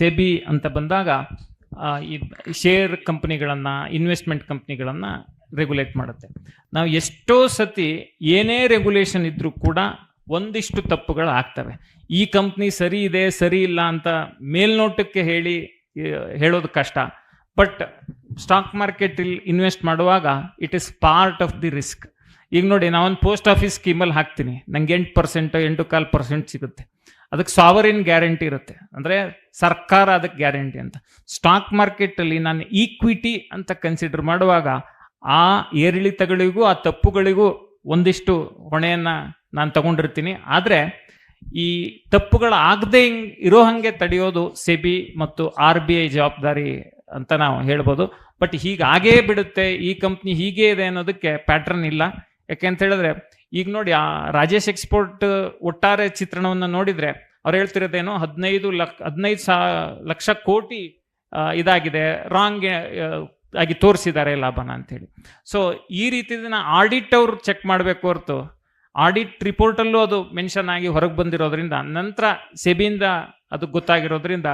SEBI ಅಂತ ಬಂದಾಗ ಈ ಶೇರ್ ಕಂಪ್ನಿಗಳನ್ನು, ಇನ್ವೆಸ್ಟ್ಮೆಂಟ್ ಕಂಪ್ನಿಗಳನ್ನು ರೆಗ್ಯುಲೇಟ್ ಮಾಡುತ್ತೆ. ನಾವು ಎಷ್ಟೋ ಸತಿ ಏನೇ ರೆಗ್ಯುಲೇಷನ್ ಇದ್ರೂ ಕೂಡ ಒಂದಿಷ್ಟು ತಪ್ಪುಗಳು ಆಗ್ತವೆ. ಈ ಕಂಪ್ನಿ ಸರಿ ಇದೆ, ಸರಿ ಇಲ್ಲ ಅಂತ ಮೇಲ್ನೋಟಕ್ಕೆ ಹೇಳೋದು ಕಷ್ಟ. ಬಟ್ ಸ್ಟಾಕ್ ಮಾರ್ಕೆಟಲ್ಲಿ ಇನ್ವೆಸ್ಟ್ ಮಾಡುವಾಗ it is part of the risk. ಈಗ ನೋಡಿ, ನಾವೊಂದು ಪೋಸ್ಟ್ ಆಫೀಸ್ ಸ್ಕೀಮಲ್ಲಿ ಹಾಕ್ತೀನಿ, ನಂಗೆ 8%, 8.25% ಸಿಗುತ್ತೆ. ಅದಕ್ಕೆ ಸಾವರಿನ್ ಗ್ಯಾರಂಟಿ ಇರುತ್ತೆ, ಅಂದರೆ ಸರ್ಕಾರ ಅದಕ್ಕೆ ಗ್ಯಾರಂಟಿ ಅಂತ. ಸ್ಟಾಕ್ ಮಾರ್ಕೆಟಲ್ಲಿ ನಾನು ಈಕ್ವಿಟಿ ಅಂತ ಕನ್ಸಿಡರ್ ಮಾಡುವಾಗ ಆ ಏರಿಳಿತಗಳಿಗೂ ಆ ತಪ್ಪುಗಳಿಗೂ ಒಂದಿಷ್ಟು ಹೊಣೆಯನ್ನು ನಾನು ತಗೊಂಡಿರ್ತೀನಿ. ಆದರೆ ಈ ತಪ್ಪುಗಳು ಆಗದೆ ಇರೋ ಹಾಗೆ ತಡೆಯೋದು ಸೆಬಿ ಮತ್ತು RBI ಜವಾಬ್ದಾರಿ ಅಂತ ನಾವು ಹೇಳ್ಬೋದು. ಬಟ್ ಹೀಗಾಗೇ ಬಿಡುತ್ತೆ, ಈ ಕಂಪ್ನಿ ಹೀಗೆ ಇದೆ ಅನ್ನೋದಕ್ಕೆ ಪ್ಯಾಟ್ರನ್ ಇಲ್ಲ. ಯಾಕೆಂತ ಹೇಳಿದ್ರೆ, ಈಗ ನೋಡಿ, ಆ ರಾಜೇಶ್ ಎಕ್ಸ್ಪೋರ್ಟ್ ಒಟ್ಟಾರೆ ಚಿತ್ರಣವನ್ನು ನೋಡಿದ್ರೆ ಅವ್ರು ಹೇಳ್ತಿರೋದೇನೋ 15 ಲಕ್ಷ ಕೋಟಿ ಇದಾಗಿದೆ, ರಾಂಗ್ ಆಗಿ ತೋರಿಸಿದ್ದಾರೆ ಲಾಭನ ಅಂತೇಳಿ. ಸೊ ಈ ರೀತಿ ಆಡಿಟ್ ಅವ್ರು ಚೆಕ್ ಮಾಡಬೇಕು ಹೊರತು, ಆಡಿಟ್ ರಿಪೋರ್ಟಲ್ಲೂ ಅದು ಮೆನ್ಷನ್ ಆಗಿ ಹೊರಗೆ ಬಂದಿರೋದ್ರಿಂದ, ನಂತರ ಸೆಬಿಯಿಂದ ಅದು ಗೊತ್ತಾಗಿರೋದ್ರಿಂದ